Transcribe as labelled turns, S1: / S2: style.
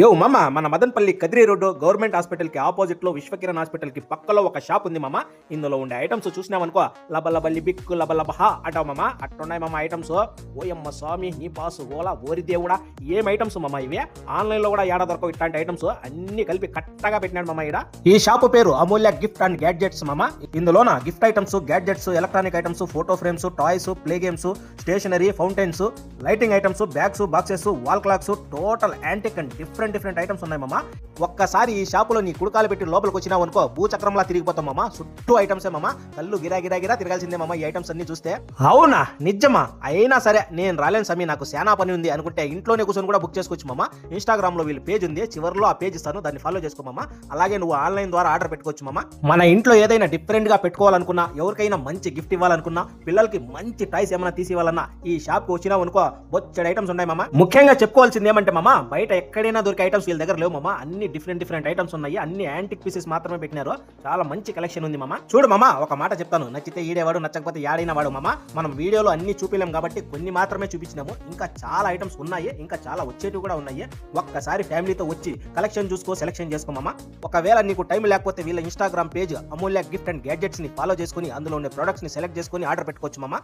S1: యో మామ మన మదనపల్లి కదిరి రోడ్డు గవర్నమెంట్ హాస్పిటల్కి ఆపోజిట్లో విశ్వకిరణ్ హాస్పిటల్కి పక్కలో ఒక షాప్ ఉంది మామ. ఇందులో ఉండే ఐటమ్స్ చూసినామనుకో లబలబ లిబిక్ లబలబ హా అంటావు మామ. అట్టున్నాయి మామ ఐటమ్స్. ఓయమ్మ స్వామి నీ పాసు ఓలా ఓరి దేవుడా ఏం ఐటమ్స్ మామ ఇవి. ఆన్లైన్లో కూడా ఏడా దొరకవు ఇట్లాంటి ఐటమ్స్ అన్ని కలిపి కట్టగా పెట్టినాడు మామ ఇక్కడ. ఈ షాపు పేరు అమూల్య గిఫ్ట్ అండ్ గ్యాడ్జెట్స్ మామ. ఇందులోన gift items, gadgets, electronic items, photo frames, toys, play games, stationery, fountains, lighting items, bags, boxes, wall clocks, total antique and different items ఉన్నాయి మామ. ఒక్కసారి ఈ షాపులో నీ కుడకాలు పెట్టి లోపలికి వచ్చినావు అనుకో భూచక్రంలా తిరిగిపోతాం మామ. చుట్టూ ఐటమ్స్ మామ. కళ్ళు గిరా తిరగాల్సిందే మామ ఈ ఐటమ్స్ అన్ని చూస్తే. అవునా నిజమా? అయినా సరే నేను రాలేను సమీ, నాకు శానా పని ఉంది అనుకుంటే ఇంట్లోనే కూర్చొని కూడా బుక్ చేసుకోవచ్చు మామ. ఇన్స్టాగ్రామ్ లో వీళ్ళ పేజ్ ఉంది, చివరిలో ఆ పేజ్ ఇస్తాను, దాన్ని ఫాలో చేసుకో మామ. అలాగే నువ్వు ఆన్లైన్ ద్వారా ఆర్డర్ పెట్టుకోవచ్చు మామ. మన ఇంట్లో ఏదైనా డిఫరెంట్ గా పెట్టుకోవాలనుకున్నా, ఎవరికైనా మంచి గిఫ్ట్ ఇవ్వాలనుకున్నా, పిల్లలకి మంచి టాయ్స్ ఏమైనా తీసి ఇవ్వాలన్నా ఈ షాప్ కు వచ్చినావు అనుకో బొచ్చడి ఐటమ్స్ ఉన్నాయి మామ. ముఖ్యంగా చెప్పుకోవాల్సింది ఏమంటే మామ, బయట ఎక్కడైనా దొరికే ఐటమ్స్ వీళ్ళ దగ్గర లేవు మామ. అన్ని డిఫరెంట్ ఐటమ్స్ ఉన్నాయి. అన్ని యాంటిక్ పీసెస్ మాత్రమే పెట్టినారు. చాలా మంచి కలెక్షన్ ఉంది మామ. చూడు మామ, ఒక మాట చెప్తాను, నచ్చితే ఈడేవాడు, నచ్చకపోతే యాడైనా వాడు మామ. మనం వీడియోలో అన్ని చూపిలేం కాబట్టి కొన్ని మాత్రమే చూపించినాము. ఇంకా చాలా ఐటమ్స్ ఉన్నాయి, ఇంకా చాలా వచ్చేటివి కూడా ఉన్నాయి. ఒక్కసారి ఫ్యామిలీతో వచ్చి కలెక్షన్ చూసుకో, సెలెక్షన్ చేసుకో మామ. ఒకవేళ నీకు టైం లేకపోతే వీళ్ళ Instagram page Amulya gift and gadgets ని ఫాలో చేసుకుని అందులో ఉండే ప్రొడక్ట్స్ ని సెలెక్ట్ చేసుకుని ఆర్డర్ పెట్టుకోవచ్చు మామ.